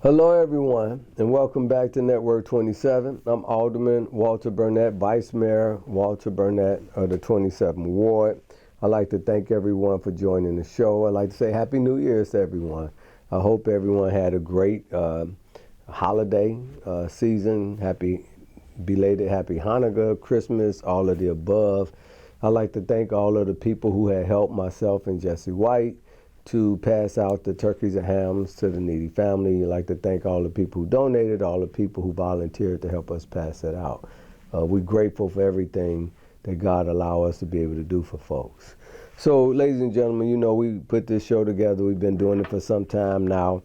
Hello, everyone, and welcome back to Network 27. I'm Alderman Walter Burnett, Vice Mayor Walter Burnett of the 27th Ward. I'd like to thank everyone for joining the show. I'd like to say Happy New Year's to everyone. I hope everyone had a great holiday season. Belated Happy Hanukkah, Christmas, all of the above. I'd like to thank all of the people who had helped myself and Jesse White to pass out the turkeys and hams to the needy family. I'd like to thank all the people who donated, all the people who volunteered to help us pass it out. We're grateful for everything that God allow us to be able to do for folks. So, ladies and gentlemen, you know, we put this show together. We've been doing it for some time now,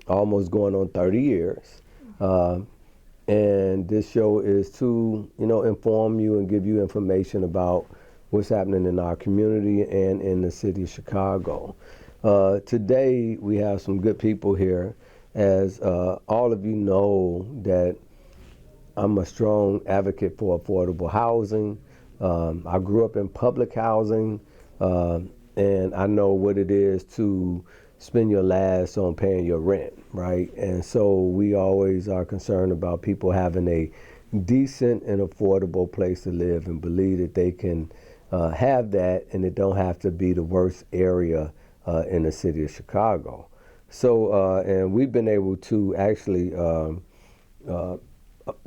almost going on 30 years. And this show is to, inform you and give you information about what's happening in our community and in the city of Chicago. Today, we have some good people here. As all of you know, that I'm a strong advocate for affordable housing. I grew up in public housing, and I know what it is to spend your last on paying your rent, right? And so we always are concerned about people having a decent and affordable place to live and believe that they can have that, and it don't have to be the worst area in the city of Chicago. So, and we've been able to actually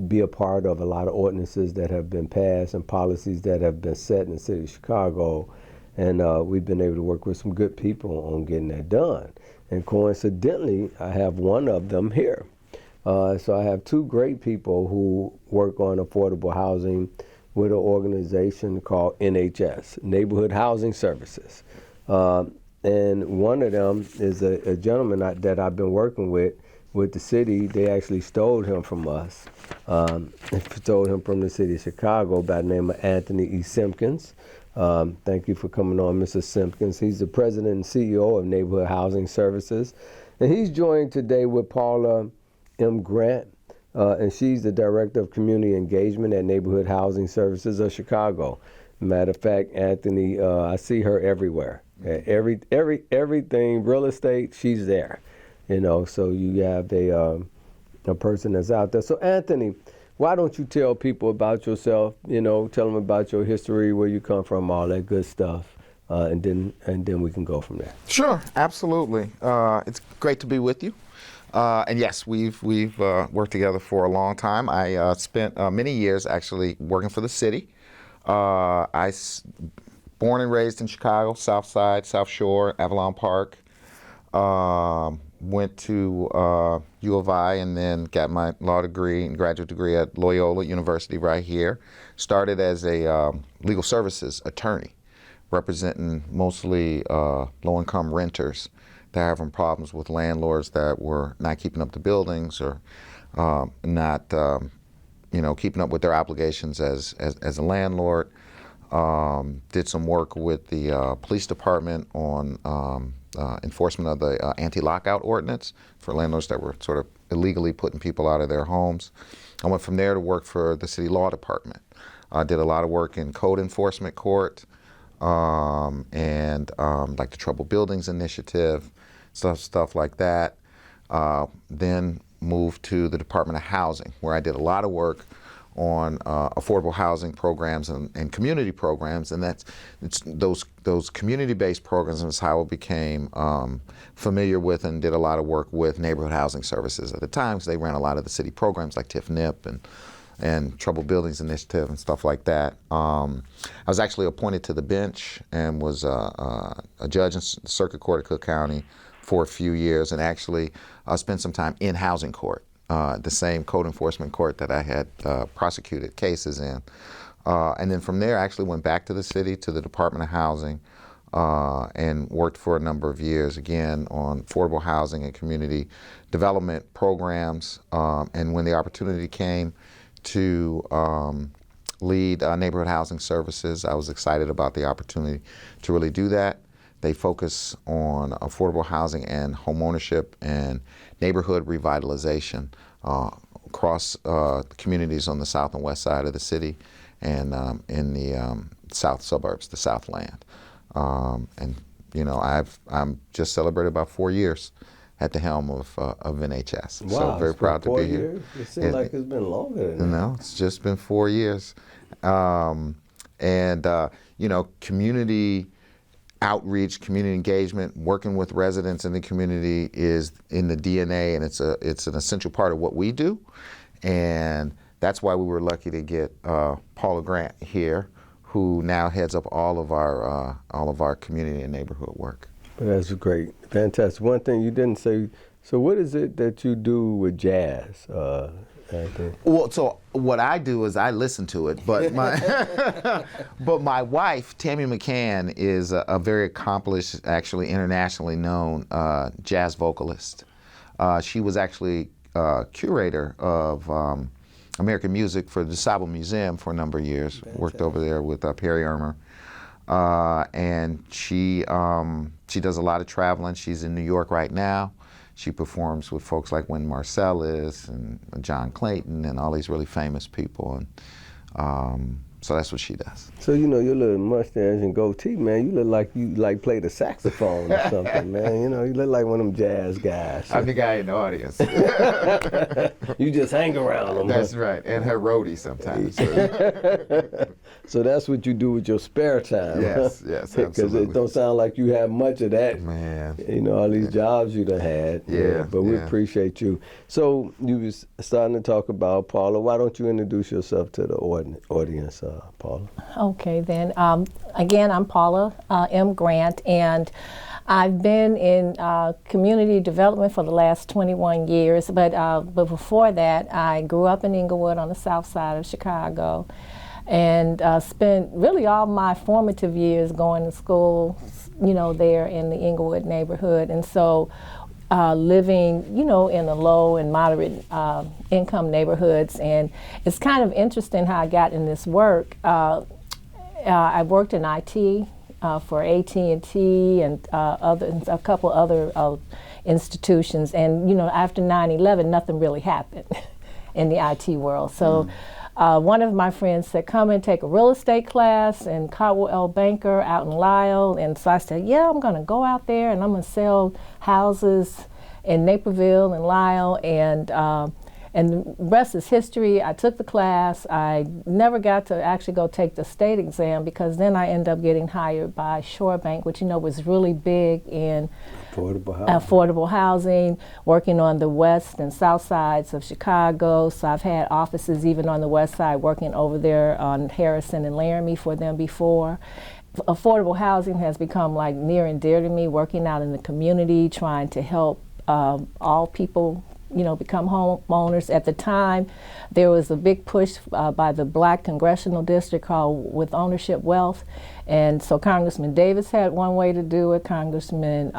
be a part of a lot of ordinances that have been passed and policies that have been set in the city of Chicago. And we've been able to work with some good people on getting that done. And coincidentally, I have one of them here. So I have two great people who work on affordable housing with an organization called NHS, Neighborhood Housing Services. And one of them is a gentleman that I've been working with the city. They actually stole him from us, stole him from the city of Chicago by the name of Anthony E. Simpkins. Thank you for coming on, Mr. Simpkins. He's the president and CEO of Neighborhood Housing Services. And he's joined today with Paula M. Grant, and she's the director of community engagement at Neighborhood Housing Services of Chicago. Matter of fact, Anthony, I see her everywhere. Everything real estate, she's there. So you have a person that's out there. So Anthony, why don't you tell people about yourself? Tell them about your history, where you come from, all that good stuff, and then we can go from there. Sure, absolutely. It's great to be with you. And yes, we've worked together for a long time. I spent many years actually working for the city. Born and raised in Chicago, South Side, South Shore, Avalon Park. Went to U of I and then got my law degree and graduate degree at Loyola University right here. Started as a legal services attorney, representing mostly low-income renters that are having problems with landlords that were not keeping up the buildings or not keeping up with their obligations as a landlord. Did some work with the police department on enforcement of the anti-lockout ordinance for landlords that were sort of illegally putting people out of their homes. I went from there to work for the city law department. I did a lot of work in code enforcement court and like the Troubled Buildings Initiative, stuff like that. Then moved to the Department of Housing, where I did a lot of work on affordable housing programs and community programs, and it's those community-based programs is how I became familiar with and did a lot of work with Neighborhood Housing Services at the time, because they ran a lot of the city programs like TIF-NIP and Troubled Buildings Initiative and stuff like that. I was actually appointed to the bench and was a judge in the Circuit Court of Cook County for a few years, and actually spent some time in housing court. The same code enforcement court that I had prosecuted cases in. And then from there, I actually went back to the city, to the Department of Housing, and worked for a number of years, again, on affordable housing and community development programs. And when the opportunity came to lead Neighborhood Housing Services, I was excited about the opportunity to really do that. They focus on affordable housing and homeownership and neighborhood revitalization across communities on the south and west side of the city and in the south suburbs, the Southland. And I'm just celebrated about 4 years at the helm of NHS. Wow, So very it's been proud to 4 be here. years? It seems like it's been longer than that. No, it's just been 4 years. Community outreach, community engagement, working with residents in the community is in the DNA, and it's an essential part of what we do. And that's why we were lucky to get Paula Grant here, who now heads up all of our community and neighborhood work. That's great, fantastic. One thing you didn't say. So, what is it that you do with jazz? Well, so what I do is I listen to it, but my wife, Tammy McCann, is a very accomplished, actually internationally known jazz vocalist. She was actually curator of American music for the DuSable Museum for a number of years. Fantastic. Worked over there with Perry Ermer, and she does a lot of traveling. She's in New York right now. She performs with folks like Wynton Marsalis and John Clayton and all these really famous people, and so that's what she does. So your little mustache and goatee, man, you look like you play the saxophone or something, man. You look like one of them jazz guys. I'm the guy in the audience. You just hang around them. That's right, and her roadie sometimes. So that's what you do with your spare time. Yes, yes, absolutely. Because it don't sound like you have much of that. Man. All these jobs you done had. Yeah. But we appreciate you. So you was starting to talk about Paula. Why don't you introduce yourself to the audience, Paula? Okay, then. Again, I'm Paula M. Grant, and I've been in community development for the last 21 years, but before that, I grew up in Inglewood on the south side of Chicago, and spent really all my formative years going to school, there in the Inglewood neighborhood. And so living, in the low and moderate income neighborhoods. And it's kind of interesting how I got in this work. I worked in IT for AT&T and a couple other institutions. And, after 9/11, nothing really happened in the IT world. So one of my friends said, come and take a real estate class in Caldwell Banker out in Lisle. And so I said, yeah, I'm going to go out there and I'm going to sell houses in Naperville and Lisle. And the rest is history. I took the class. I never got to actually go take the state exam because then I ended up getting hired by Shore Bank, which was really big in affordable housing, working on the west and south sides of Chicago. So I've had offices even on the west side, working over there on Harrison and Laramie for them before. Affordable housing has become like near and dear to me, working out in the community, trying to help all people become homeowners. At the time, there was a big push by the Black Congressional District called With Ownership Wealth. And so Congressman Davis had one way to do it. Congressman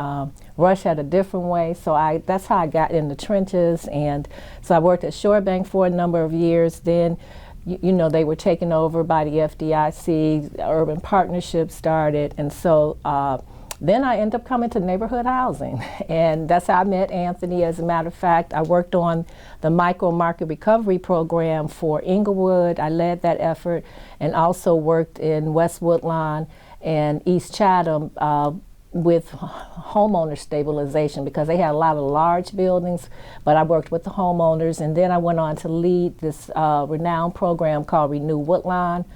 Rush had a different way. So that's how I got in the trenches. And so I worked at Shore Bank for a number of years. Then, they were taken over by the FDIC. Urban Partnerships started. And so then I ended up coming to neighborhood housing, and that's how I met Anthony. As a matter of fact, I worked on the micro market recovery program for Inglewood. I led that effort, and also worked in West Woodlawn and East Chatham with homeowner stabilization because they had a lot of large buildings, but I worked with the homeowners, and then I went on to lead this renowned program called Renew Woodlawn.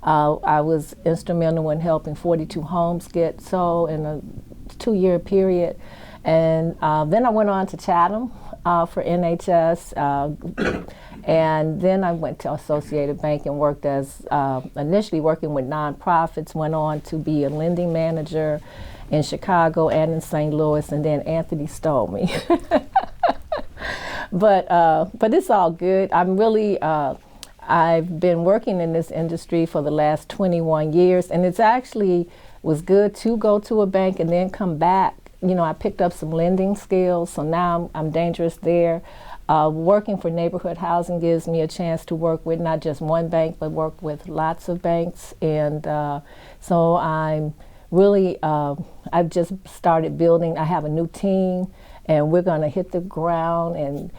I was instrumental in helping 42 homes get sold in a 2-year period. And then I went on to Chatham for NHS. And then I went to Associated Bank and worked as, initially working with nonprofits, went on to be a lending manager in Chicago and in St. Louis, and then Anthony stole me. But it's all good. I'm really, I've been working in this industry for the last 21 years, and it's actually was good to go to a bank and then come back. I picked up some lending skills, so now I'm dangerous there. Working for neighborhood housing gives me a chance to work with not just one bank, but work with lots of banks. And so I'm really, I've just started building. I have a new team, and we're going to hit the ground and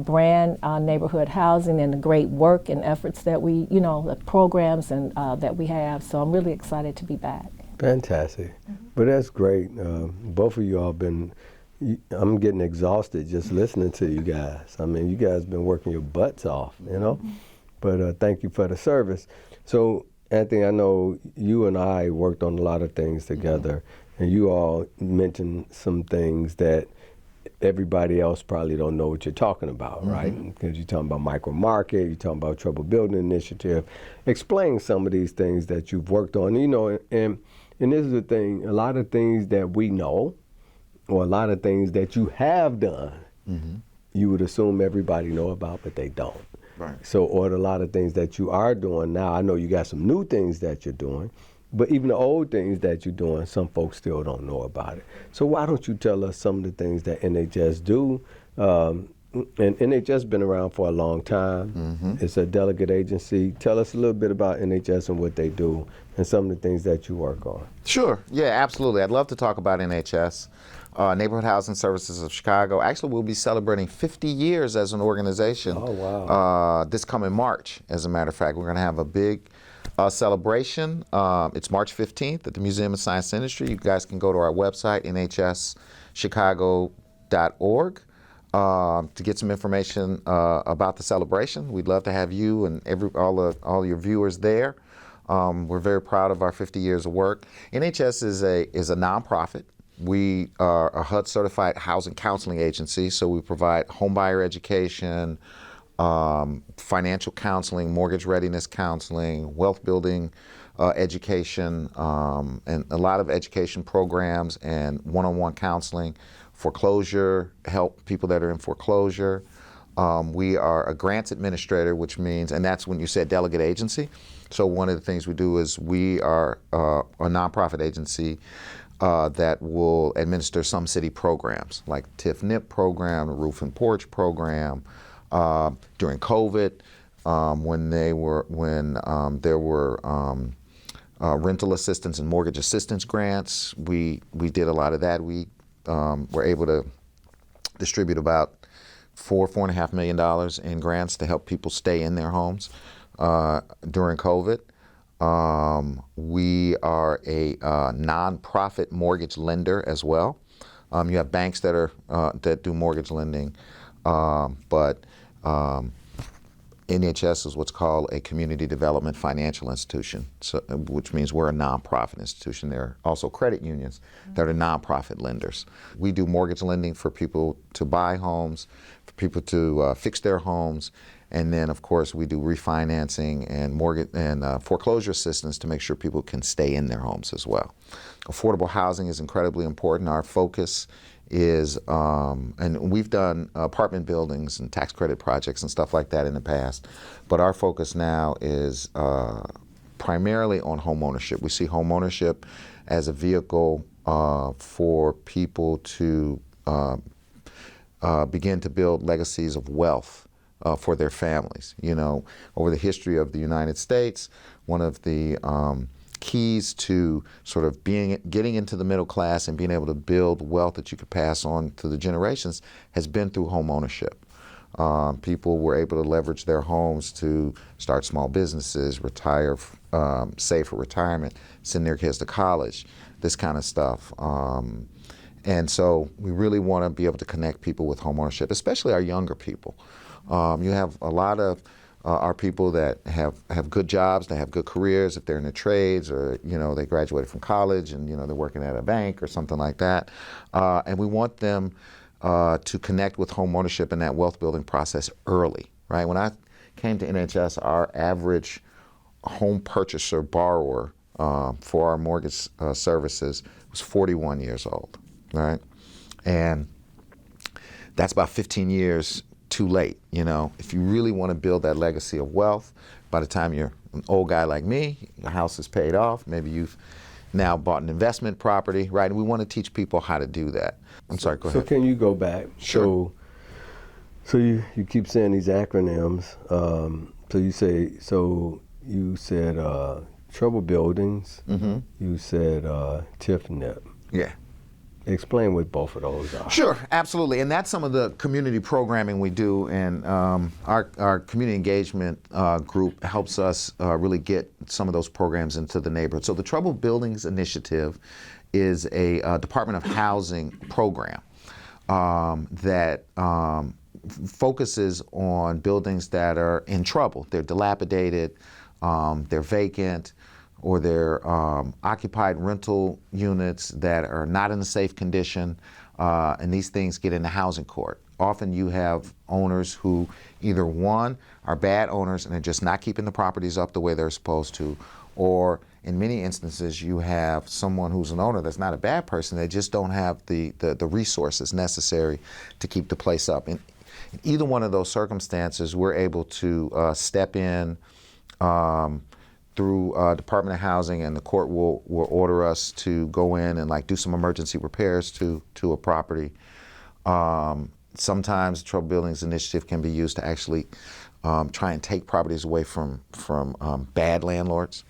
brand neighborhood housing and the great work and efforts that we, the programs and that we have. So I'm really excited to be back. Fantastic. But that's great. Both of you all been, I'm getting exhausted just listening to you guys. I mean, you guys been working your butts off, you know? But thank you for the service. So, Anthony, I know you and I worked on a lot of things together, and you all mentioned some things that everybody else probably don't know what you're talking about, right? Because you're talking about micro market, you're talking about trouble building initiative. Explain some of these things that you've worked on, you know, and this is the thing, a lot of things that we know, or a lot of things that you have done, you would assume everybody know about, but they don't. Right. So, or a lot of things that you are doing now, I know you got some new things that you're doing, but even the old things that you're doing, some folks still don't know about it. So why don't you tell us some of the things that NHS do? And NHS been around for a long time. It's a delegate agency. Tell us a little bit about NHS and what they do and some of the things that you work on. Sure. Yeah, absolutely. I'd love to talk about NHS. Neighborhood Housing Services of Chicago. Actually, we'll be celebrating 50 years as an organization. Oh, wow. This coming March, as a matter of fact. We're going to have a big celebration. It's March 15th at the Museum of Science and Industry. You guys can go to our website, nhschicago.org, to get some information about the celebration. We'd love to have you and all your viewers there. We're very proud of our 50 years of work. NHS is a nonprofit. We are a HUD-certified housing counseling agency, so we provide homebuyer education, financial counseling, mortgage readiness counseling, wealth building education, and a lot of education programs and one-on-one counseling, foreclosure, help people that are in foreclosure. We are a grants administrator, which means, and that's when you said delegate agency. So one of the things we do is we are a nonprofit agency that will administer some city programs, like TIF-NIP program, the Roof and Porch program. During COVID, when there were rental assistance and mortgage assistance grants, we did a lot of that. We were able to distribute about $4.5 million in grants to help people stay in their homes during COVID. We are a nonprofit mortgage lender as well. You have banks that are that do mortgage lending, but NHS is what's called a community development financial institution, so, which means we're a nonprofit institution. There are also credit unions that are nonprofit lenders. We do mortgage lending for people to buy homes, for people to fix their homes, and then, of course, we do refinancing and mortgage and foreclosure assistance to make sure people can stay in their homes as well. Affordable housing is incredibly important. Our focus is, and we've done apartment buildings and tax credit projects and stuff like that in the past, but our focus now is primarily on home ownership. We see home ownership as a vehicle for people to begin to build legacies of wealth for their families. You know, over the history of the United States, one of the keys to sort of getting into the middle class and being able to build wealth that you could pass on to the generations has been through home ownership. People were able to leverage their homes to start small businesses, retire, save for retirement, send their kids to college, this kind of stuff. And so we really want to be able to connect people with home ownership, especially our younger people. You have a lot of our people that have good jobs, they have good careers, if they're in the trades or, you know, they graduated from college and, you know, they're working at a bank or something like that. And we want them to connect with home ownership in that wealth building process early, right? When I came to NHS, our average home purchaser borrower for our mortgage services was 41 years old, right? And that's about 15 years too late, you know. If you really want to build that legacy of wealth, by the time you're an old guy like me, your house is paid off, maybe you've now bought an investment property, right? And we want to teach people how to do that. I'm sorry, go ahead. So can you go back? Sure. So you keep saying these acronyms. You said trouble buildings. You said TIF-NIP. Yeah. Explain what both of those are. Sure, absolutely, and that's some of the community programming we do, and our community engagement group helps us really get some of those programs into the neighborhood. So the Troubled Buildings Initiative is a Department of Housing program that focuses on buildings that are in trouble. They're dilapidated, they're vacant, or they're occupied rental units that are not in a safe condition, and these things get into housing court. Often you have owners who either, one, are bad owners and are just not keeping the properties up the way they're supposed to, or in many instances you have someone who's an owner that's not a bad person, they just don't have the resources necessary to keep the place up. In either one of those circumstances, we're able to step in through Department of Housing, and the court will order us to go in and do some emergency repairs to a property. Sometimes the Troubled Buildings Initiative can be used to actually try and take properties away from bad landlords,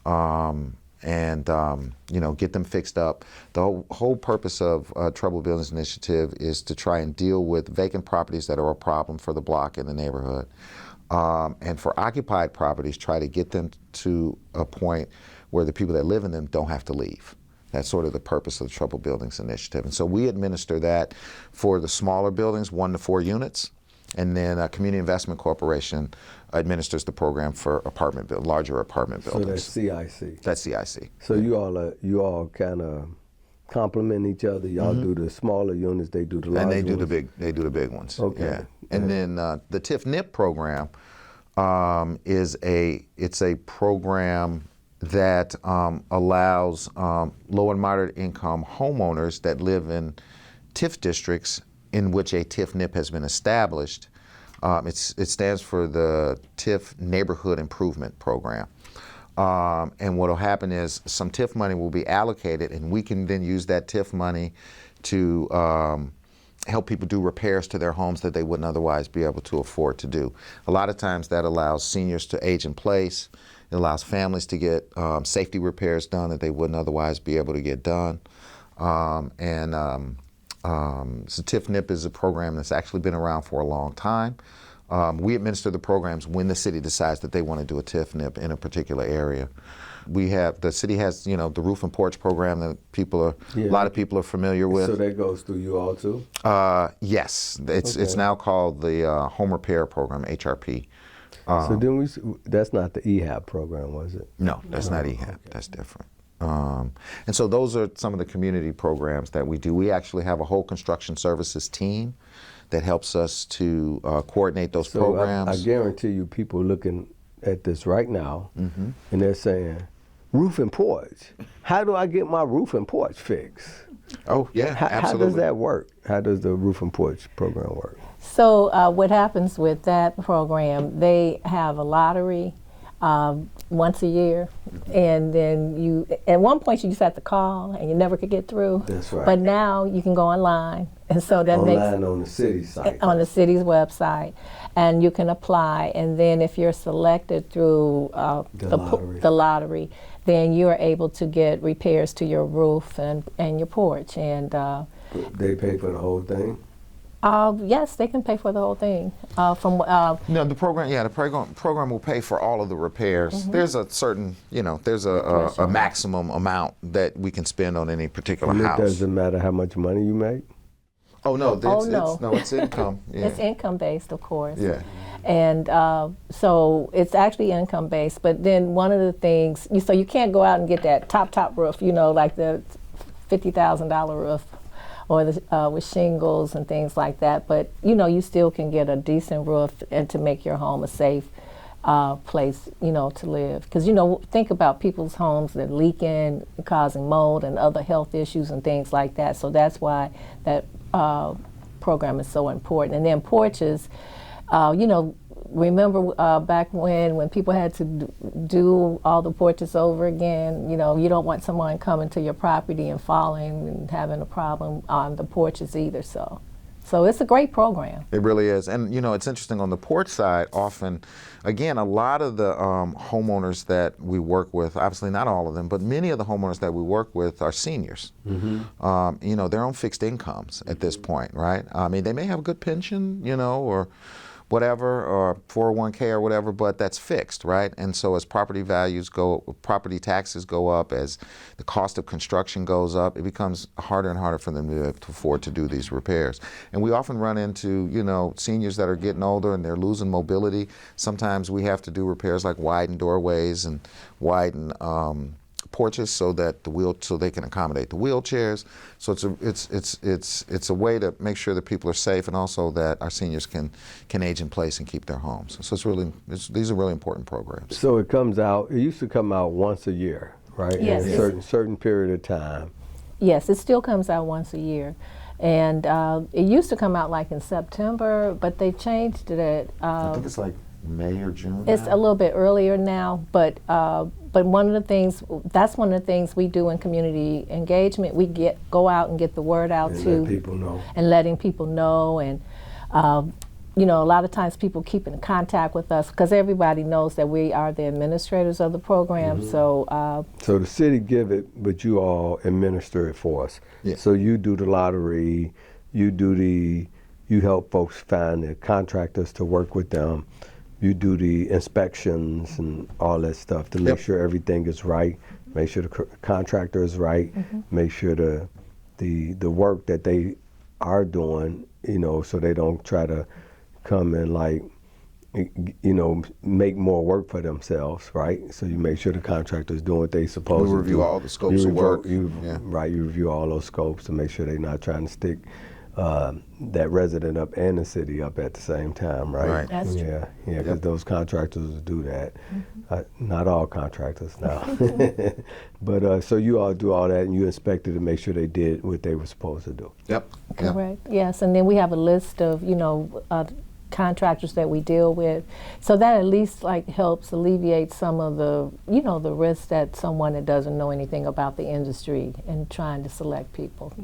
and get them fixed up. The whole purpose of Troubled Buildings Initiative is to try and deal with vacant properties that are a problem for the block and the neighborhood. And for occupied properties, try to get them to a point where the people that live in them don't have to leave. That's sort of the purpose of the Troubled Buildings Initiative. And so we administer that for the smaller buildings, 1 to 4 units, and then Community Investment Corporation administers the program for larger apartment buildings. So that's CIC. That's CIC. So you all kind of complement each other. Y'all do the smaller units, they do the large And ones. they do the big ones. Okay. Yeah. And then the TIF-NIP program it's a program that allows low and moderate income homeowners that live in TIF districts in which a TIF-NIP has been established. It stands for the TIF Neighborhood Improvement Program. And what will happen is some TIF money will be allocated, and we can then use that TIF money to help people do repairs to their homes that they wouldn't otherwise be able to afford to do. A lot of times that allows seniors to age in place. It allows families to get safety repairs done that they wouldn't otherwise be able to get done. So TIF-NIP is a program that's actually been around for a long time. We administer the programs when the city decides that they want to do a TIF-NIP in a particular area. The city has, the roof and porch program that a lot of people are familiar with. So that goes through you all too? Yes, it's now called the Home Repair Program, HRP. So then that's not the EHAB program, was it? No, that's not EHAB. Okay. That's different. And so those are some of the community programs that we do. We actually have a whole construction services team that helps us to coordinate those programs. I guarantee you people looking at this right now, and they're saying, roof and porch. How do I get my roof and porch fixed? Oh, yeah, absolutely. How does that work? How does the roof and porch program work? So what happens with that program, they have a lottery once a year, and then at one point you just have to call and you never could get through. That's right. But now you can go online, and so that online on the city site. On the city's website, and you can apply, and then if you're selected through the lottery, then you're able to get repairs to your roof and your porch. And they pay for the whole thing? Yes, they can pay for the whole thing. No, the program will pay for all of the repairs. There's a certain, there's a maximum amount that we can spend on any particular house. It doesn't matter how much money you make? Oh no, it's income. Yeah. It's income based, of course. Yeah. And so it's actually income based. But then one of the things, so you can't go out and get that top roof, like the $50,000 roof, or with shingles and things like that. But you still can get a decent roof and to make your home a safe place, to live. Because think about people's homes that leaking, causing mold and other health issues and things like that. So that's why that program is so important. And then porches, remember back when people had to do all the porches over again, you don't want someone coming to your property and falling and having a problem on the porches either. So it's a great program. It really is. And it's interesting on the porch side, often, again, a lot of the homeowners that we work with, obviously not all of them, but many of the homeowners that we work with are seniors. They're on fixed incomes at this point, right? I mean, they may have a good pension, or whatever, or 401k or whatever, but that's fixed, right? And so as property values go, property taxes go up, as the cost of construction goes up, it becomes harder and harder for them to be able to afford to do these repairs. And we often run into, you know, seniors that are getting older and they're losing mobility. Sometimes we have to do repairs like widen doorways and widen porches so that so they can accommodate the wheelchairs. So it's a way to make sure that people are safe, and also that our seniors can age in place and keep their homes. So these are really important programs. So it comes out. It used to come out once a year, right? Yes. In a certain period of time. Yes, it still comes out once a year. And it used to come out like in September, but they changed it. I think it's like May or June. It's now. a little bit earlier now, but one of the things, that's one of the things we do in community engagement. We go out and get the word out And to let people know. and letting people know, and you know, a lot of times people keep in contact with us because everybody knows that we are the administrators of the program. So So the city give it, but you all administer it for us. Yeah. So you do the lottery, you help folks find the contractors to work with them. You do the inspections and all that stuff to make sure everything is right, make sure the contractor is right, make sure the work that they are doing, you know, so they don't try to come and, like, you know, make more work for themselves, right? So you make sure the contractor's doing what they supposed to do. We review all the scopes of work. Right, you review all those scopes to make sure they're not trying to stick that resident up and the city up at the same time, right? Right. That's true. Yeah, because those contractors do that. Not all contractors now. But so you all do all that, and you inspected to make sure they did what they were supposed to do. Yep. correct. Yes, and then we have a list of, you know, contractors that we deal with, so that at least like helps alleviate some of the, you know, the risk that someone that doesn't know anything about the industry and trying to select people.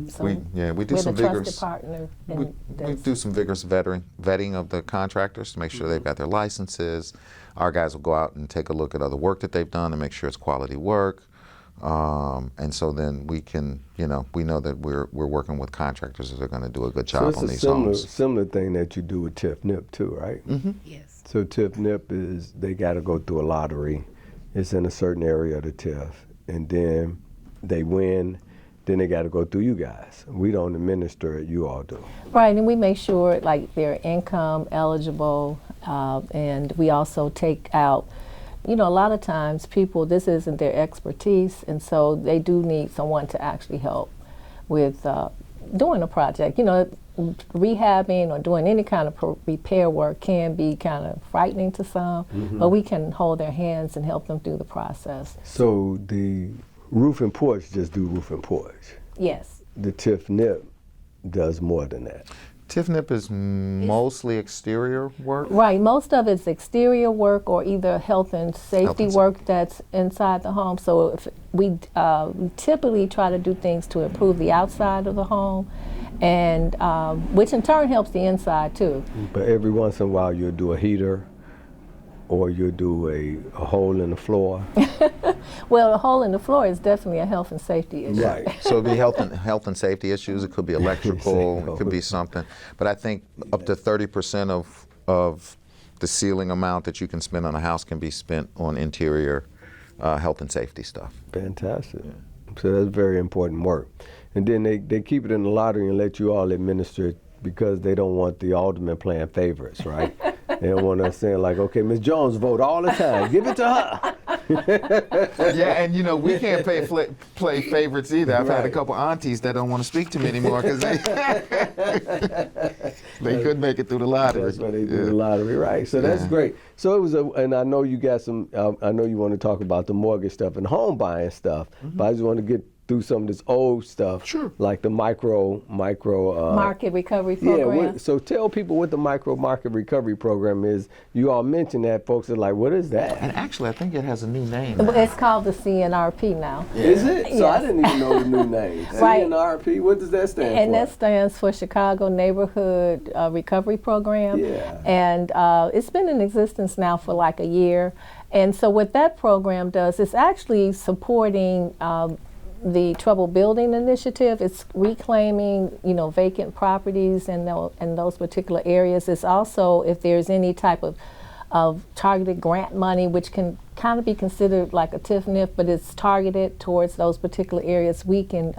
So We do we're some the vigorous. trusted partner. We do some vigorous vetting of the contractors to make sure they've got their licenses. Our guys will go out and take a look at other work that they've done and make sure it's quality work. And so then we can, you know, we know that we're working with contractors that are going to do a good job on these homes. It's a similar thing that you do with TIF-NIP too, right? Yes. So TIF-NIP is, they got to go through a lottery. It's in a certain area of the TIF, and then they win. Then they got to go through you guys. We don't administer it, you all do. Right, and we make sure like they're income eligible, and we also take out, you know, a lot of times people, this isn't their expertise, and so they do need someone to actually help with doing a project. You know, rehabbing or doing any kind of repair work can be kind of frightening to some, but we can hold their hands and help them through the process. So the roof and porch just do roof and porch. Yes. The TIF-NIP does more than that. TIF-NIP is mostly exterior work. Right, most of it's exterior work or either health and safety work that's inside the home. So if we typically try to do things to improve the outside of the home, and which in turn helps the inside too. But every once in a while you'll do a heater, or you'll do a hole in the floor. Well, a hole in the floor is definitely a health and safety issue. Right. So it'd be health and safety issues. It could be electrical. It could be something. But I think up to 30% of the ceiling amount that you can spend on a house can be spent on interior health and safety stuff. Fantastic. So that's very important work. And then they keep it in the lottery and let you all administer it because they don't want the alderman playing favorites, right? They don't want us saying like, okay, Ms. Jones vote all the time, give it to her. Yeah, and you know, we can't play favorites either. I've had a couple aunties that don't want to speak to me anymore because they couldn't make it through the lottery. That's why they do the lottery, right? So that's great. So it was and I know you got some, I know you want to talk about the mortgage stuff and home buying stuff, but I just want to get through some of this old stuff, like the micro market recovery program. Yeah, so tell people what the micro market recovery program is. You all mentioned that, folks are like, what is that? And actually, I think it has a new name. It's called the CNRP now. Is it? So I Yes. didn't even know the new name. Right. CNRP, what does that stand And for? that stands for Chicago Neighborhood Recovery Program. Yeah. And it's been in existence now for like a year. And so what that program does is actually supporting the Trouble Building Initiative. It's reclaiming, vacant properties in those particular areas. It's also, if there's any type of targeted grant money, which can kind of be considered like a TIF-NIF, but it's targeted towards those particular areas, we can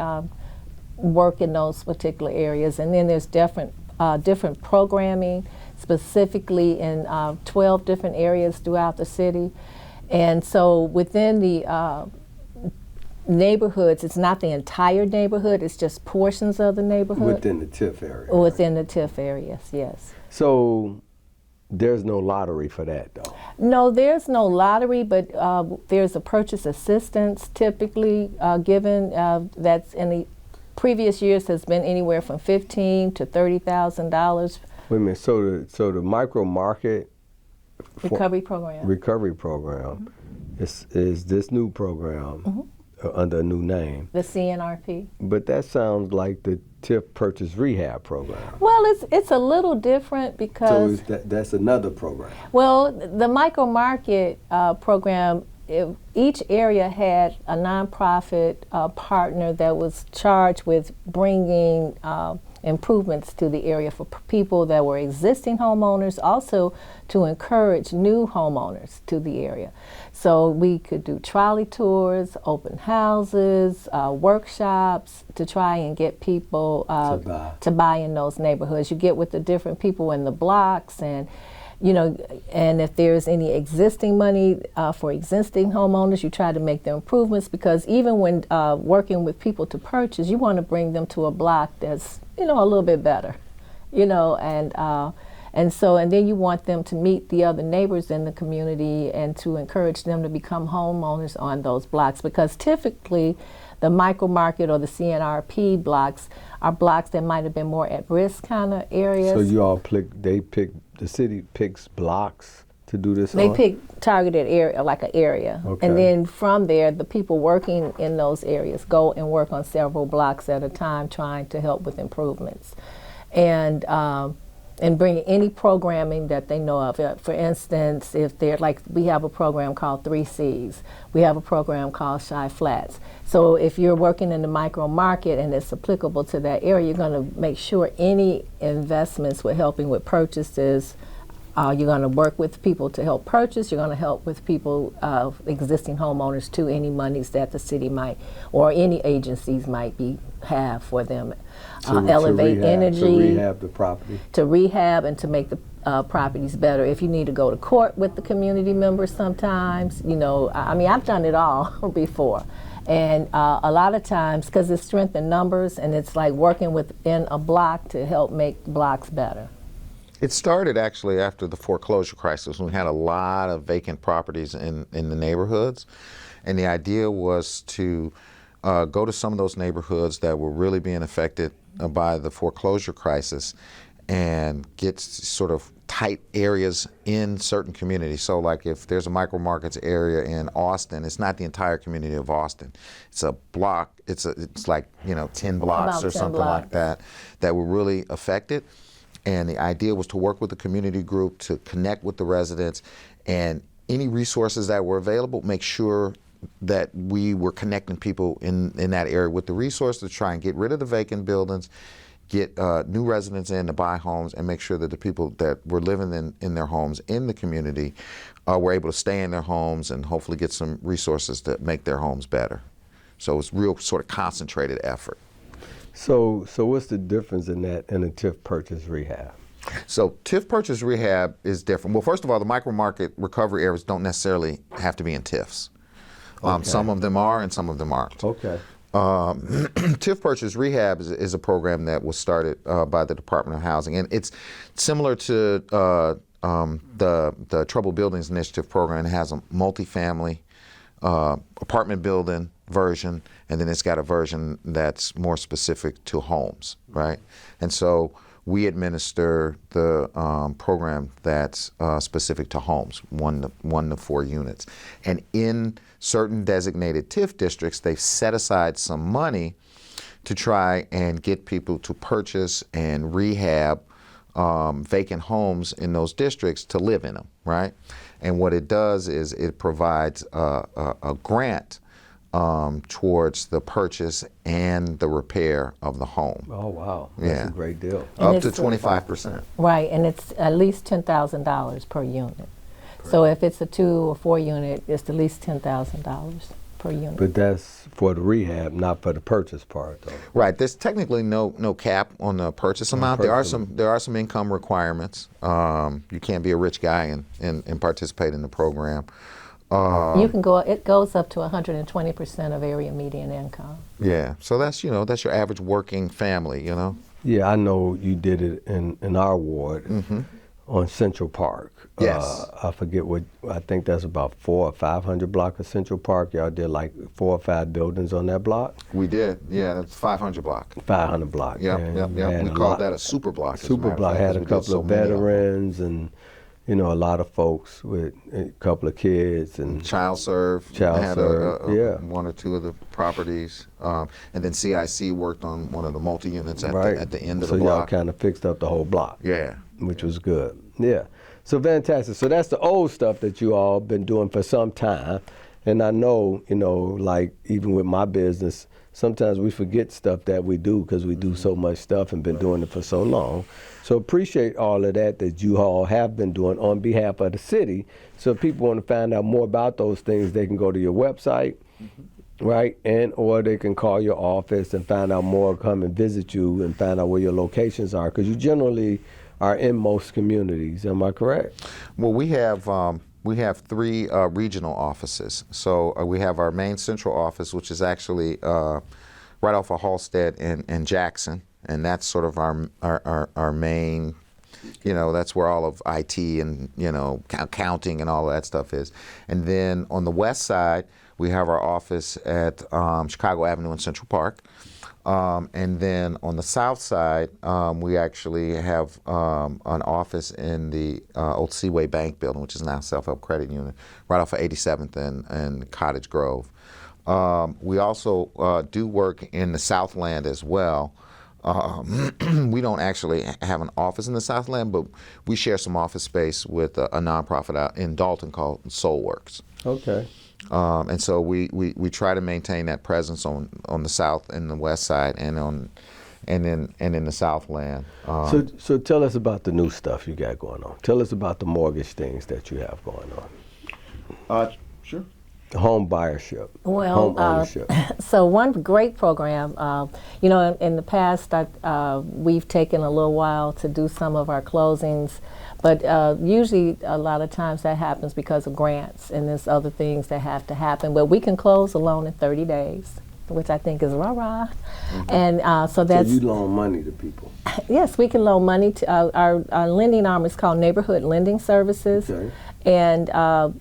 work in those particular areas. And then there's different programming, specifically in 12 different areas throughout the city. And so within the neighborhoods, it's not the entire neighborhood, it's just portions of the neighborhood. Within the TIF area. Within the TIF areas, yes. So there's no lottery for that, though? No, there's no lottery, but there's a purchase assistance typically given that's in the previous years has been anywhere from $15,000 to $30,000. Wait a minute, so the micro market recovery program is this new program under a new name. The CNRP. But that sounds like the TIF purchase rehab program. Well, it's a little different because that's another program. Well, the micro market program, each area had a nonprofit partner that was charged with bringing improvements to the area for people that were existing homeowners, also to encourage new homeowners to the area. So we could do trolley tours, open houses, workshops to try and get people to buy in those neighborhoods. You get with the different people in the blocks, and and if there's any existing money for existing homeowners, you try to make the improvements, because even when working with people to purchase, you want to bring them to a block that's, a little bit better, and then you want them to meet the other neighbors in the community and to encourage them to become homeowners on those blocks, because typically the micro market or the CNRP blocks are blocks that might have been more at risk kind of areas. So you all the city picks blocks to do this They on? pick targeted area, like an area. Okay. And then from there, the people working in those areas go and work on several blocks at a time, trying to help with improvements. And bring any programming that they know of. For instance, if they're we have a program called 3 Cs. We have a program called Shy Flats. So if you're working in the micro market and it's applicable to that area, you're going to make sure any investments with helping with purchases, you're going to work with people to help purchase. You're going to help with people, existing homeowners, to any monies that the city might or any agencies might have for them. Elevate energy. To rehab the property. To rehab and to make the properties better. If you need to go to court with the community members sometimes, I've done it all before. And a lot of times, because it's strength in numbers, and it's like working within a block to help make blocks better. It started actually after the foreclosure crisis, when we had a lot of vacant properties in the neighborhoods. And the idea was to go to some of those neighborhoods that were really being affected by the foreclosure crisis and get sort of tight areas in certain communities. So like if there's a micro markets area in Austin, it's not the entire community of Austin. It's a block, it's like 10 blocks About or 10 something blocks. like that were really affected. And the idea was to work with the community group to connect with the residents, and any resources that were available, make sure that we were connecting people in that area with the resources to try and get rid of the vacant buildings, get new residents in to buy homes, and make sure that the people that were living in their homes in the community were able to stay in their homes and hopefully get some resources to make their homes better. So it's real sort of concentrated effort. So what's the difference in that and a TIF purchase rehab? So TIF purchase rehab is different. Well, first of all, the micro market recovery areas don't necessarily have to be in TIFs. Okay. Some of them are and some of them aren't. Okay. TIF purchase rehab is a program that was started by the Department of Housing, and it's similar to the Trouble Buildings Initiative program. It has a multifamily apartment building version, and then it's got a version that's more specific to homes, right? And so we administer the program that's specific to homes, 1 to 4 units. And in certain designated TIF districts, they've set aside some money to try and get people to purchase and rehab vacant homes in those districts to live in them, right? And what it does is it provides a grant towards the purchase and the repair of the home. Oh, wow. That's Yeah. a great deal. Up to 25%. Right, and it's at least $10,000 per unit. So if it's a 2 or 4 unit, it's at least $10,000 per unit. But that's for the rehab, not for the purchase part, though. Right. There's technically no cap on the purchase amount. There are some income requirements. You can't be a rich guy and participate in the program. You can go. It goes up to 120% of area median income. Yeah. So that's that's your average working family. Yeah, I know you did it in our ward on Central Park. Yes. I forget I think that's about 400 or 500 block of Central Park. Y'all did like 4 or 5 buildings on that block? We did. Yeah, that's 500 block. 500 block. Yep. We called that a super block. Super block had a couple of veterans and a lot of folks with a couple of kids and child serve. Had yeah. 1 or 2 of the properties, and then CIC worked on one of the multi units at the end of the block. So y'all kind of fixed up the whole block. Yeah, which was good. Yeah. So fantastic. So that's the old stuff that you all been doing for some time, and I know like even with my business, sometimes we forget stuff that we do because we do so much stuff and been doing it for so long. So appreciate all of that you all have been doing on behalf of the city. So if people want to find out more about those things, they can go to your website, right? Or they can call your office and find out more, come and visit you and find out where your locations are, because you generally are in most communities. Am I correct? Well, we have 3 regional offices. So we have our main central office, which is actually right off of Halstead and Jackson, and that's sort of our main. That's where all of IT and accounting and all of that stuff is. And then on the west side, we have our office at Chicago Avenue in Central Park. And then on the south side, we actually have an office in the old Seaway Bank building, which is now Self-Help Credit Union, right off of 87th and Cottage Grove. We also do work in the Southland as well. We don't actually have an office in the Southland, but we share some office space with a nonprofit out in Dalton called Soulworks. Okay. And so we try to maintain that presence on the south and the west side and in the Southland. So tell us about the new stuff you got going on. Tell us about the mortgage things that you have going on. Sure. Home buyership. Well, home ownership. So one great program, in the past, we've taken a little while to do some of our closings, but usually a lot of times that happens because of grants and there's other things that have to happen. But we can close a loan in 30 days, which I think is rah-rah. Mm-hmm. And so that's... So you loan money to people? Yes, we can loan money to... Our lending arm is called Neighborhood Lending Services. Okay. And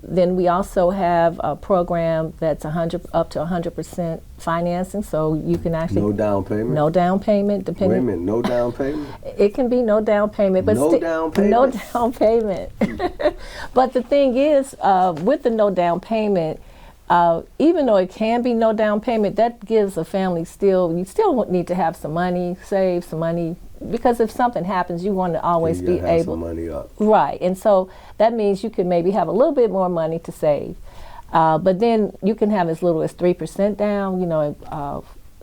then we also have a program that's up to 100% financing, so you can actually... No down payment? No down payment, depending... Wait a minute, no down payment? It can be no down payment, but no down payment? No down payment. But the thing is, with the no down payment, even though it can be no down payment, that gives a family you still need to have some money, save some money, because if something happens, you want to always be able... some money up. Right, and so that means you can maybe have a little bit more money to save. But then you can have as little as 3% down,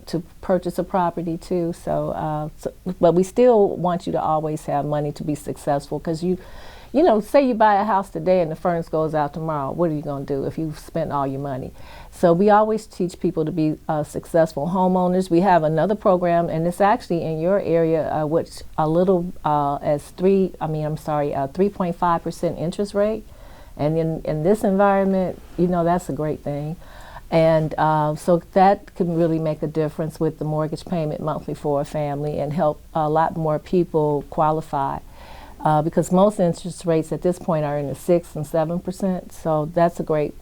to purchase a property too. But we still want you to always have money to be successful, because say you buy a house today and the furnace goes out tomorrow, what are you going to do if you've spent all your money? So we always teach people to be successful homeowners. We have another program, and it's actually in your area, which a little as 3.5% interest rate. And in this environment, that's a great thing. And so that can really make a difference with the mortgage payment monthly for a family and help a lot more people qualify. Because most interest rates at this point are in the 6 and 7%, so that's a great,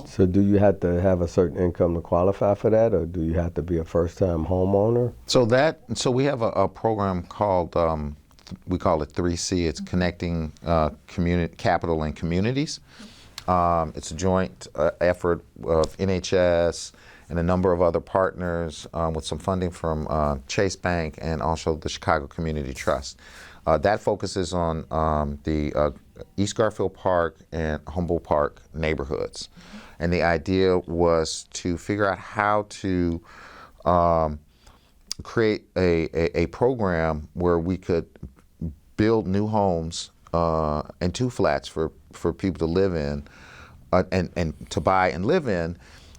So do you have to have a certain income to qualify for that, or do you have to be a first-time homeowner? So we have a program called, we call it 3C. It's Connecting Capital and Communities. It's a joint effort of NHS and a number of other partners with some funding from Chase Bank and also the Chicago Community Trust. That focuses on the East Garfield Park and Humboldt Park neighborhoods. And the idea was to figure out how to create a program where we could build new homes and 2 flats for people to live in and to buy and live in,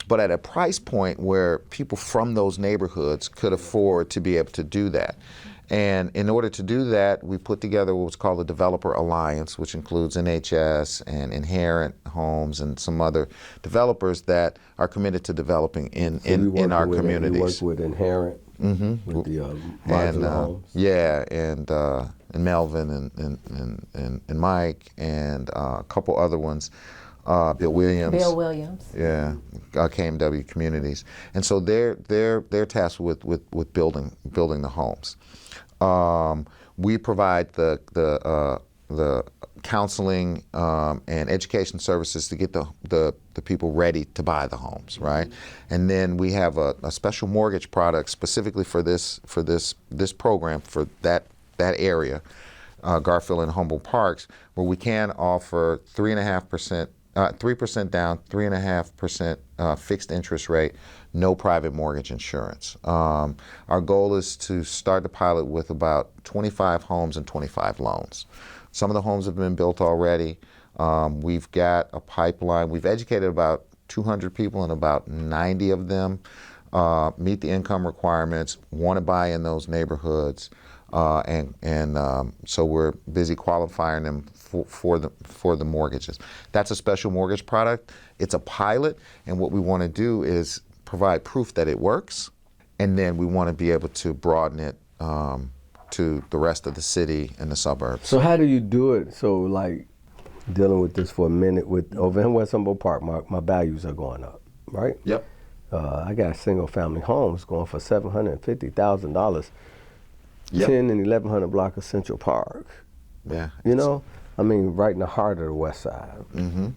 but at a price point where people from those neighborhoods could afford to be able to do that. And in order to do that, we put together what was called a Developer Alliance, which includes NHS and Inherent Homes and some other developers that are committed to developing in our communities. We work with Inherent, with the modular homes. Yeah, and Melvin and Mike and a couple other ones. Bill Williams. Yeah, KMW Communities, and so they're tasked with building the homes. We provide the counseling and education services to get the people ready to buy the homes, right? And then we have a special mortgage product specifically for this program for that area, Garfield and Humboldt Parks, where we can offer 3.5%. 3% down, 3.5% fixed interest rate, no private mortgage insurance. Our goal is to start the pilot with about 25 homes and 25 loans. Some of the homes have been built already. We've got a pipeline. We've educated about 200 people, and about 90 of them meet the income requirements, want to buy in those neighborhoods, so we're busy qualifying them for the mortgages. That's a special mortgage product. It's a pilot, and what we want to do is provide proof that it works, and then we want to be able to broaden it to the rest of the city and the suburbs. So how do you do it? So like dealing with this for a minute, over in West Humboldt Park, my values are going up, right? Yep. I got single family homes going for $750,000. Yep. 10 and 1100 block of Central Park. Yeah. You know, I mean, right in the heart of the West Side. Mm-hmm.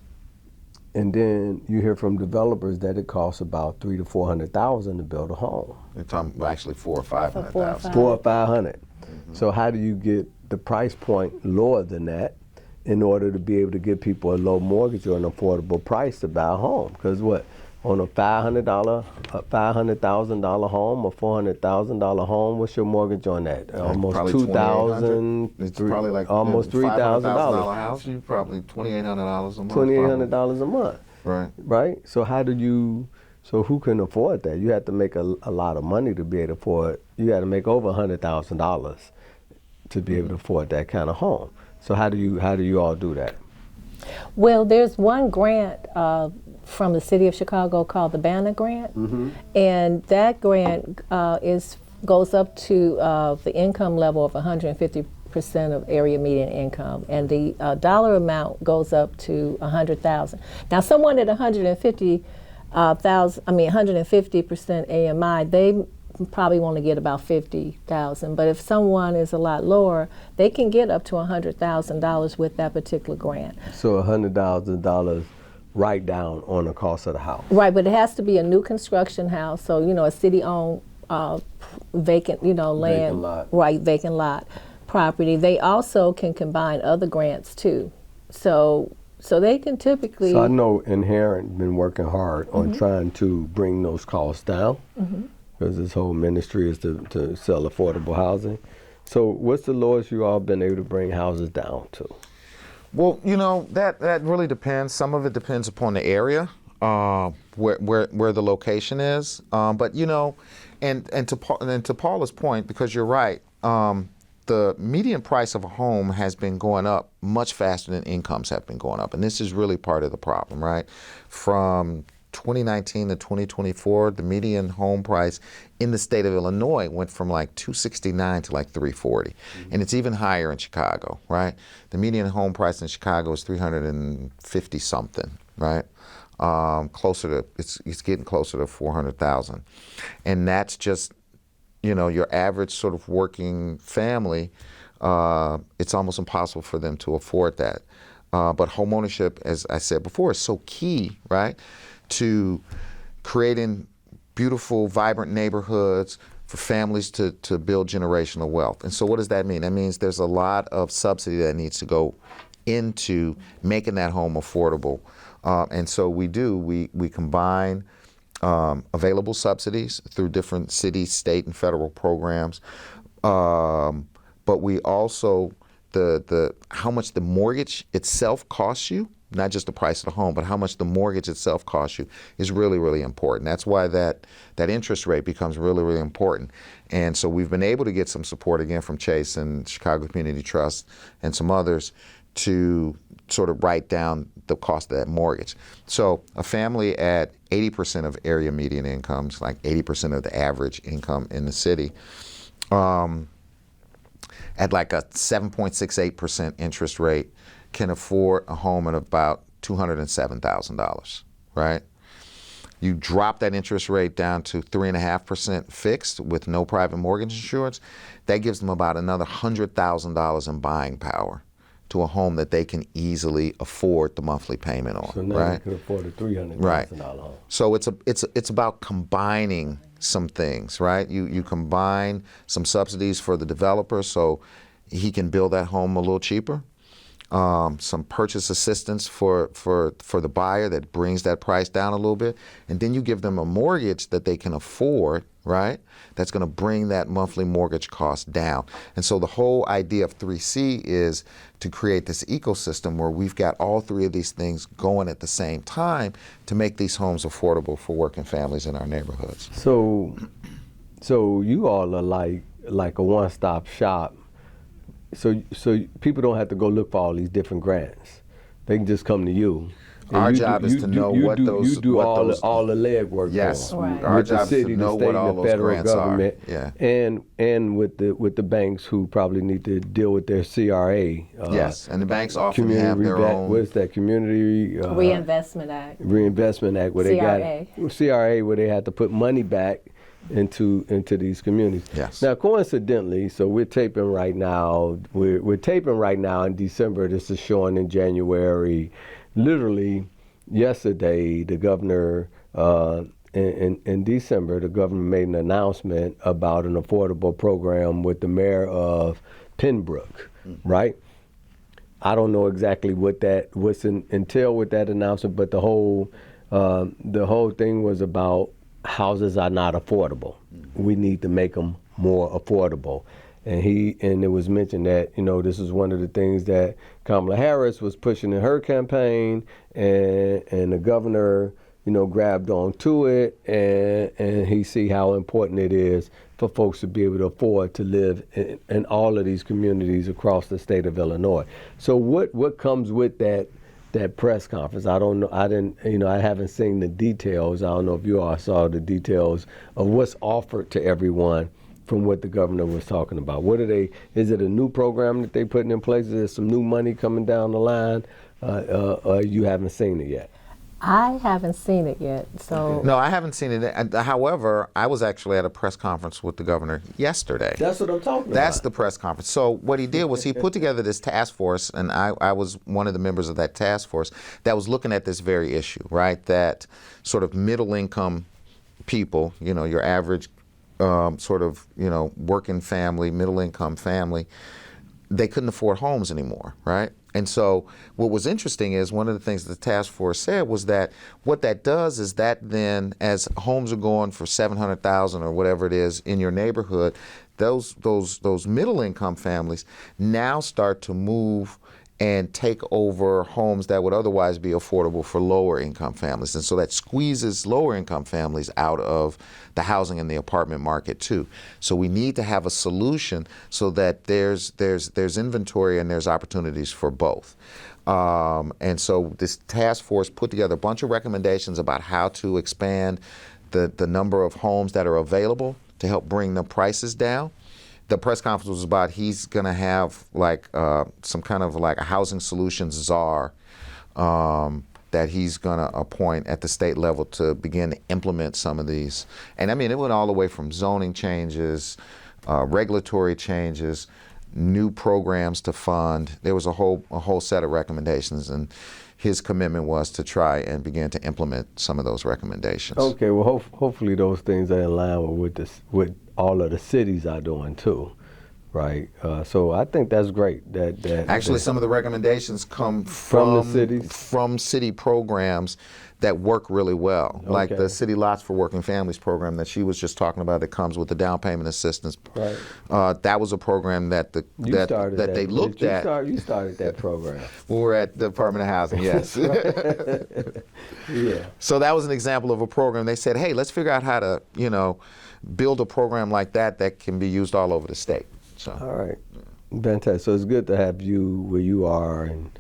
And then you hear from developers that it costs about $300,000 to $400,000 to build a home. They're talking about actually 400,000 or 500,000. 400 or 500. Mm-hmm. So how do you get the price point lower than that in order to be able to give people a low mortgage or an affordable price to buy a home? Because what? On a $500,000 home or $400,000 home, what's your mortgage on that? Almost $2,000. It's probably like almost $3,000. $500,000 house. You probably $2,800 a month. $2,800 a month. Right. Right. So so who can afford that? You have to make a lot of money to be able to afford. You got to make over $100,000 to be able to afford that kind of home. So how do you all do that? Well, there's one grant from the city of Chicago called the Banner Grant, and that grant goes up to the income level of 150% of area median income, and the dollar amount goes up to $100,000. Now, someone at 150% AMI, they probably want to get about $50,000, but if someone is a lot lower, they can get up to $100,000 with that particular grant. So $100,000 write down on the cost of the house. Right, but it has to be a new construction house, so a city-owned vacant, land, vacant lot. Right, vacant lot property. They also can combine other grants too, so they can typically. So I know Inherent been working hard on trying to bring those costs down, because this whole ministry is to sell affordable housing. So what's the lowest you all been able to bring houses down to? Well, that really depends. Some of it depends upon the area, where the location is. But and to Paula's point, because you're right, the median price of a home has been going up much faster than incomes have been going up, and this is really part of the problem, right? From 2019 to 2024, the median home price in the state of Illinois went from like $269 to like $340, and it's even higher in Chicago, right? The median home price in Chicago is $350 something, right? It's getting closer to $400,000, and that's just your average sort of working family. It's almost impossible for them to afford that. But homeownership, as I said before, is so key, right, to creating beautiful, vibrant neighborhoods for families to build generational wealth. And so what does that mean? That means there's a lot of subsidy that needs to go into making that home affordable. And so we combine available subsidies through different city, state, and federal programs. But we also, how much the mortgage itself costs you, not just the price of the home, but how much the mortgage itself costs you is really, really important. That's why that interest rate becomes really, really important. And so we've been able to get some support again from Chase and Chicago Community Trust and some others to sort of write down the cost of that mortgage. So a family at 80% of area median incomes, like 80% of the average income in the city, at like a 7.68% interest rate, can afford a home at about $207,000, right? You drop that interest rate down to 3.5% fixed with no private mortgage insurance, that gives them about another $100,000 in buying power to a home that they can easily afford the monthly payment on. So now right? you can afford a $300,000 right. home. So it's about combining some things, right? You combine some subsidies for the developer so he can build that home a little cheaper. Some purchase assistance for the buyer that brings that price down a little bit, and then you give them a mortgage that they can afford, right? That's going to bring that monthly mortgage cost down. And so the whole idea of 3C is to create this ecosystem where we've got all three of these things going at the same time to make these homes affordable for working families in our neighborhoods. So you all are like a one-stop shop. So people don't have to go look for all these different grants. They can just come to you. Our job is to know what those. You do all the legwork. Yes, Right. our With the job is city, to the know state, what all and the those federal grants government, are. Yeah. And with the banks who probably need to deal with their CRA. Yes, and the banks often community have their own. What's that? Community Reinvestment Act. Reinvestment Act, where CRA. they got CRA, where they had to put money back into these communities. Yes. Now, coincidentally, so we're taping right now. We're taping right now in December. This is showing in January. Literally, yesterday, the governor in December, the governor made an announcement about an affordable program with the mayor of Pembroke, right? I don't know exactly what's entailed with that announcement, but the whole thing was about houses are not affordable. We need to make them more affordable. And it was mentioned that, this is one of the things that Kamala Harris was pushing in her campaign, and the governor, grabbed on to it, and he see how important it is for folks to be able to afford to live in all of these communities across the state of Illinois. So what comes with that press conference? I don't know. I haven't seen the details. I don't know if you all saw the details of what's offered to everyone from what the governor was talking about. Is it a new program that they're putting in place? Is there some new money coming down the line? You haven't seen it yet? I haven't seen it yet, so. No, I haven't seen it. However, I was actually at a press conference with the governor yesterday. That's what I'm talking about. That's the press conference. So what he did was he put together this task force, and I was one of the members of that task force that was looking at this very issue, right? That sort of middle income people, your average working family, middle income family, they couldn't afford homes anymore, right? And so what was interesting is one of the things the task force said was that what that does is that then, as homes are going for $700,000 or whatever it is in your neighborhood, those middle income families now start to move and take over homes that would otherwise be affordable for lower income families. And so that squeezes lower income families out of the housing and the apartment market too. So we need to have a solution so that there's inventory and there's opportunities for both. And so this task force put together a bunch of recommendations about how to expand the number of homes that are available to help bring the prices down. The press conference was about he's going to have some kind of like a housing solutions czar that he's going to appoint at the state level to begin to implement some of these. And I mean, it went all the way from zoning changes, regulatory changes, new programs to fund. There was a whole set of recommendations, and his commitment was to try and begin to implement some of those recommendations. Okay, well, hopefully those things are in line with all of the cities are doing too. right? So I think that's great. Actually, some of the recommendations come From the cities? from city programs that work really well, like Okay. the City Lots for Working Families program that she was just talking about that comes with the down payment assistance. Right. That was a program that they looked at. You started that program. when we were at the Department of Housing, yes. Yeah. So that was an example of a program. They said, hey, let's figure out how to, build a program like that can be used all over the state. So. All right. Fantastic. So it's good to have you where you are, and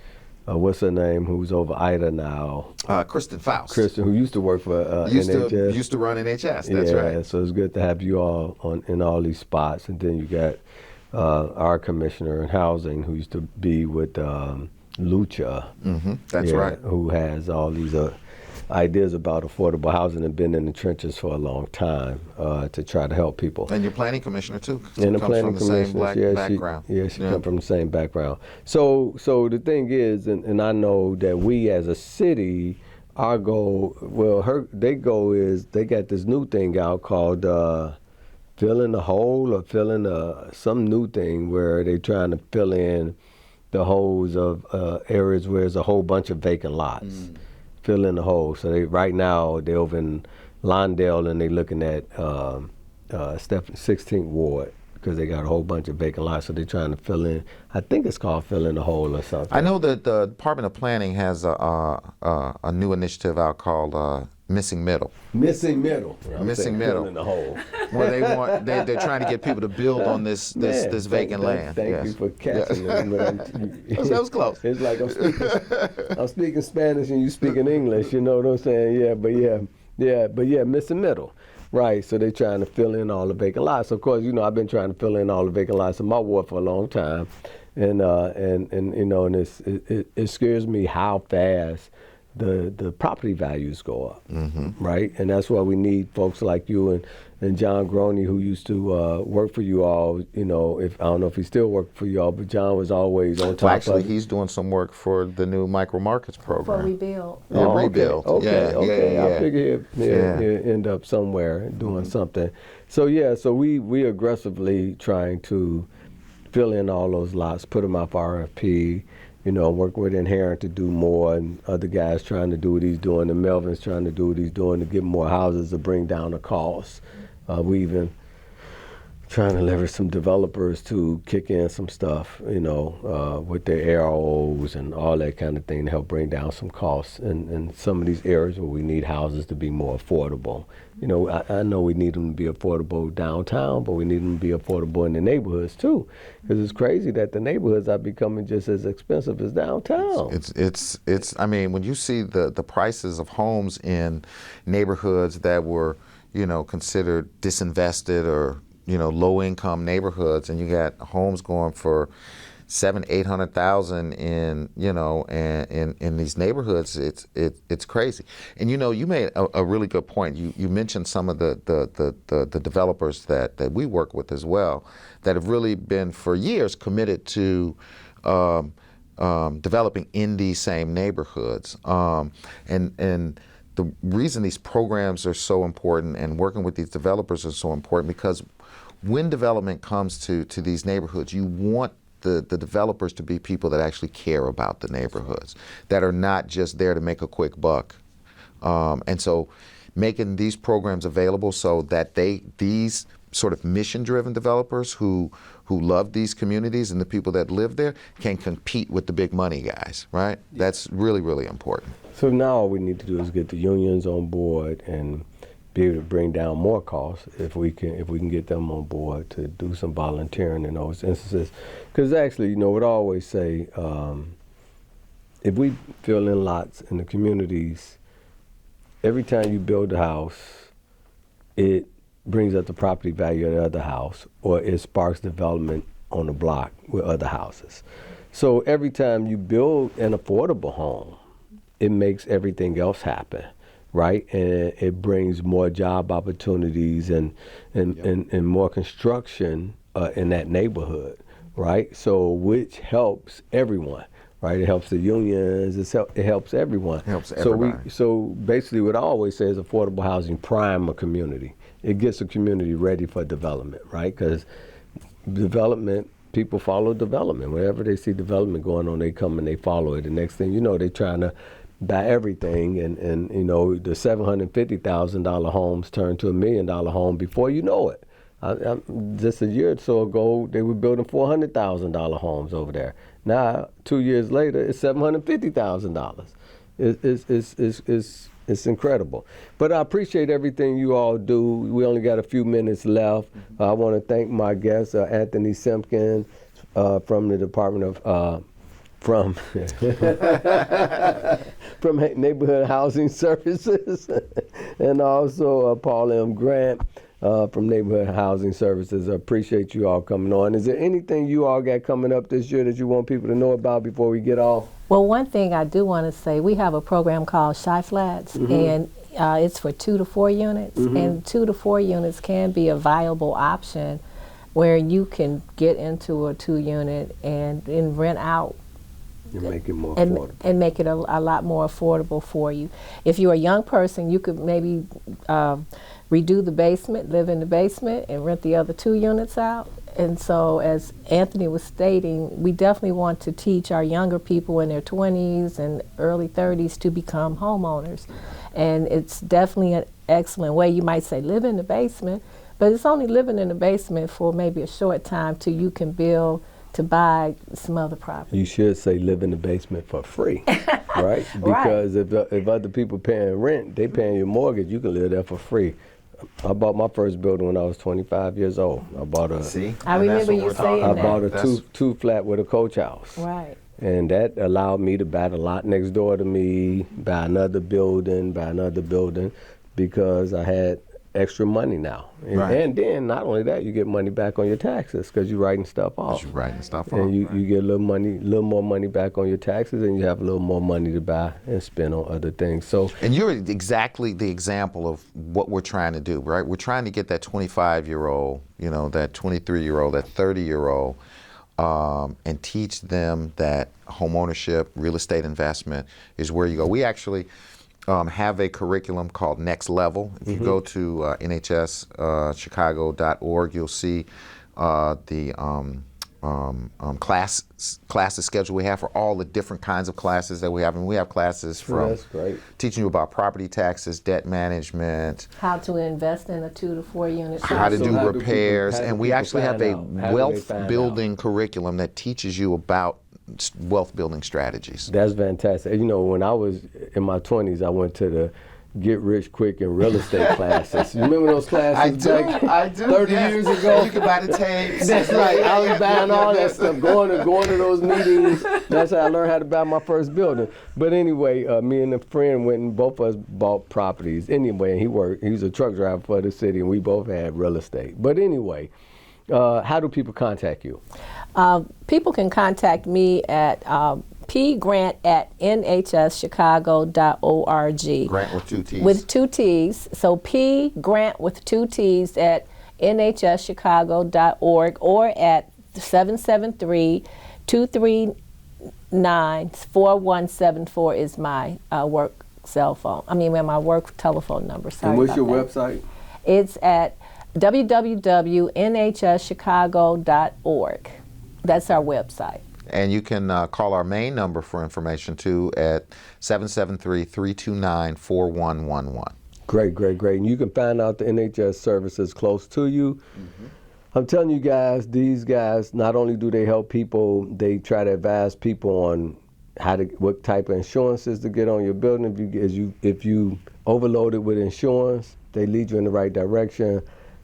what's her name, who's over Ida now? Kristen Faust. Kristen, who used to work for NHS. Used to run NHS, that's right. Yeah, so it's good to have you all in all these spots. And then you got our commissioner in housing who used to be with Lucha. That's right. Who has all these ideas about affordable housing and been in the trenches for a long time to try to help people. And your planning commissioner too. And the comes planning from the same commissioner, background. She comes from the same background. So the thing is, and I know that we as a city, our goal, their goal is they got this new thing out called filling the hole, or filling some new thing where they're trying to fill in the holes of areas where there's a whole bunch of vacant lots. Fill in the hole. So right now they're over in Lawndale and they're looking at 16th Ward because they got a whole bunch of vacant lots. So they're trying to fill in. I think it's called fill in the hole or something. I know that the Department of Planning has a new initiative out called Missing Middle. Missing middle. Missing middle. Fill in the hole. Where they're trying to get people to build on this vacant land. Thank you for catching it. That was close. It's like I'm speaking Spanish and you speaking English. You know what I'm saying? Yeah, missing middle. Right, so they're trying to fill in all the vacant lots. Of course, I've been trying to fill in all the vacant lots in my ward for a long time, and it scares me how fast the property values go up, right? And that's why we need folks like you and John Groney, who used to work for you all. I don't know if he still works for you all, but John was always on top. Well, actually, he's doing some work for the new micro markets program. For Rebuild. Rebuild. Okay. Yeah. I figure he'll end up somewhere doing something. So we aggressively trying to fill in all those lots, put them out for RFP. Work with Inherent to do more, and other guys trying to do what he's doing, and Melvin's trying to do what he's doing to get more houses to bring down the cost. We even trying to leverage some developers to kick in some stuff, with their AROs and all that kind of thing to help bring down some costs in some of these areas where we need houses to be more affordable. I know we need them to be affordable downtown, but we need them to be affordable in the neighborhoods too, because it's crazy that the neighborhoods are becoming just as expensive as downtown. It's. I mean, when you see the prices of homes in neighborhoods that were, considered disinvested or low-income neighborhoods, and you got homes going for $700,000-800,000 in these neighborhoods. It's crazy. And you made a really good point. You mentioned some of the developers that we work with as well, that have really been for years committed to developing in these same neighborhoods. And the reason these programs are so important and working with these developers are so important, because when development comes to these neighborhoods, you want the developers to be people that actually care about the neighborhoods, that are not just there to make a quick buck. And so making these programs available so that these sort of mission-driven developers who love these communities and the people that live there can compete with the big money guys, right? That's really, really important. So now all we need to do is get the unions on board and be able to bring down more costs if we can get them on board to do some volunteering in those instances. Because actually, what I always say, if we fill in lots in the communities, every time you build a house, it brings up the property value of the other house, or it sparks development on the block with other houses. So every time you build an affordable home, it makes everything else happen, right? And it brings more job opportunities and more construction in that neighborhood, right? So which helps everyone, right? It helps the unions, it helps everyone. It helps everybody. So basically what I always say is affordable housing prime a community. It gets a community ready for development, right? Because development, people follow development. Wherever they see development going on, they come and they follow it. The next thing you know, they're trying to buy everything, and you know, the $750,000 homes turn to $1 million home before you know it. Just a year or so ago, they were building $400,000 homes over there. Now, 2 years later, it's $750,000. It's incredible. But I appreciate everything you all do. We only got a few minutes left. I want to thank my guest, Anthony Simpkins, from the Department of from Neighborhood Housing Services, and also Paul M. Grant from Neighborhood Housing Services. I appreciate you all coming on. Is there anything you all got coming up this year that you want people to know about before we get off? Well, one thing I do want to say, we have a program called Shy Flats, and it's for 2 to 4 units, and 2 to 4 units can be a viable option where you can get into a 2-unit and rent out. And make it more affordable. And make it a lot more affordable for you. If you're a young person, you could maybe redo the basement, live in the basement, and rent the other 2 units out. And so, as Anthony was stating, we definitely want to teach our younger people in their 20s and early 30s to become homeowners. And it's definitely an excellent way. You might say live in the basement, but it's only living in the basement for maybe a short time till you can build to buy some other property. You should say live in the basement for free, right? Because if other people paying rent, they paying your mortgage, you can live there for free. I bought my first building when I was 25 years old. I bought a. See, I remember you saying I that. bought a two flat with a coach house. Right. And that allowed me to buy the lot next door to me, buy another building, because I had extra money now. And then not only that, you get money back on your taxes because you're writing stuff off. And you get a little more money back on your taxes, and you have a little more money to buy and spend on other things. So, and you're exactly the example of what we're trying to do, right? We're trying to get that 25-year-old, that 23-year-old, that 30-year-old, and teach them that home ownership, real estate investment is where you go. We actually have a curriculum called Next Level. If you go to nhschicago.org, you'll see the classes schedule we have for all the different kinds of classes that we have. And we have classes from teaching you about property taxes, debt management, how to invest in a 2 to 4 unit, how to do repairs, and we actually have a wealth building curriculum that teaches you about wealth building strategies. That's fantastic. When I was in my 20s, I went to the Get Rich Quick in real estate classes. You remember those classes? I do. 30 years ago. You could buy the tapes. That's right. I was buying all that stuff, going to those meetings. That's how I learned how to buy my first building. But anyway, me and a friend went and both of us bought properties. Anyway, and he was a truck driver for the city, and we both had real estate. But anyway, how do people contact you? People can contact me at pgrant@nhschicago.org. Grant with 2 T's. With 2 T's. So pgrant with 2 T's at nhschicago.org, or at 773-239-4174 is my work cell phone. My work telephone number. Sorry. And what's your that. website? It's at www.nhschicago.org. That's our website. And you can call our main number for information too at 773-329-4111. Great. And you can find out the NHS services close to you. I'm telling you guys, these guys, not only do they help people, they try to advise people on what type of insurances to get on your building. If you overload it with insurance, they lead you in the right direction.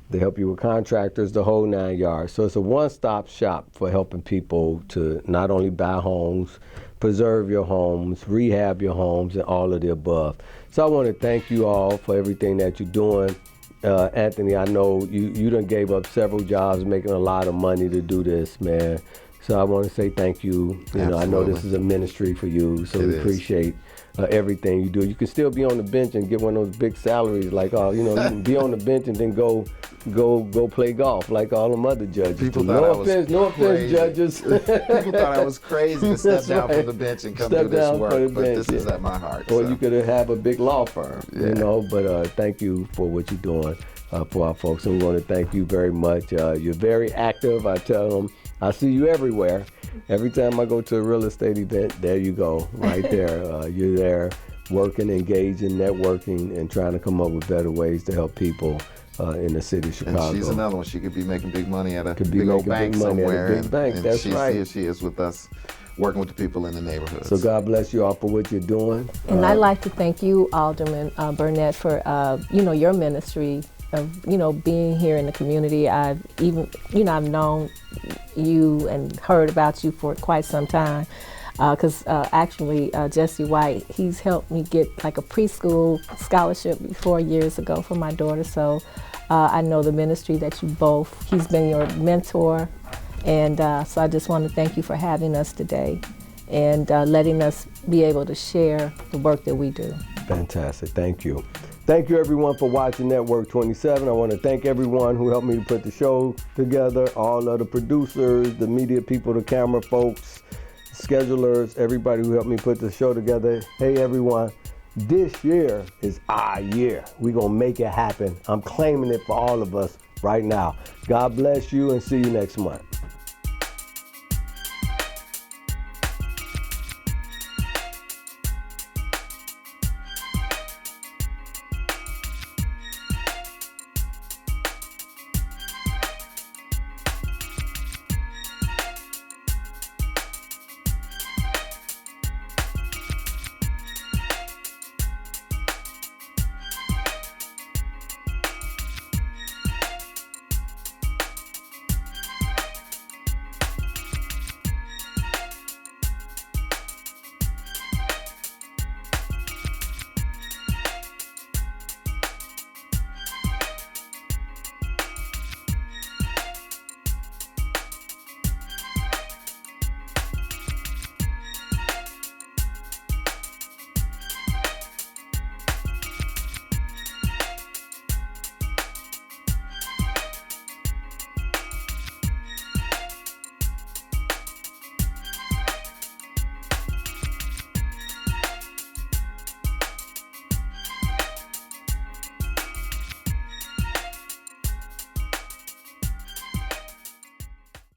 They help you with contractors, the whole 9 yards. So it's a one-stop shop for helping people to not only buy homes, preserve your homes, rehab your homes, and all of the above. So I want to thank you all for everything that you're doing. Anthony, I know you done gave up several jobs, making a lot of money to do this, man. So I want to say thank you. You know, I know this is a ministry for you, so we appreciate everything you do. You can still be on the bench and get one of those big salaries, like you know, you can be on the bench and then go play golf like all them other judges. People do. thought No offense, judges. People thought I was crazy to step down from the bench and come do this work, but this is at my heart. Or so. you could have a big law firm, you know. But thank you for what you're doing for our folks, and we want to thank you very much. You're very active. I tell them, I see you everywhere. Every time I go to a real estate event, there you go, right there. You're there working, engaging, networking, and trying to come up with better ways to help people in the city of Chicago. And she's another one. She could be making big money at a big old bank somewhere. Big bank. And That's right. Here she is with us, working with the people in the neighborhoods. So God bless you all for what you're doing. And I'd like to thank you, Alderman Burnett, for you know, your ministry of, you know, being here in the community. I've even, you know, I've known you and heard about you for quite some time. Because actually, Jesse White, he's helped me get like a preschool scholarship 4 years ago for my daughter. So I know the ministry that you both, he's been your mentor. And so I just want to thank you for having us today and letting us be able to share the work that we do. Fantastic. Thank you. Thank you, everyone, for watching Network 27. I want to thank everyone who helped me to put the show together, all of the producers, the media people, the camera folks, schedulers, everybody who helped me put the show together. Hey, everyone, this year is our year. We're going to make it happen. I'm claiming it for all of us right now. God bless you, and see you next month.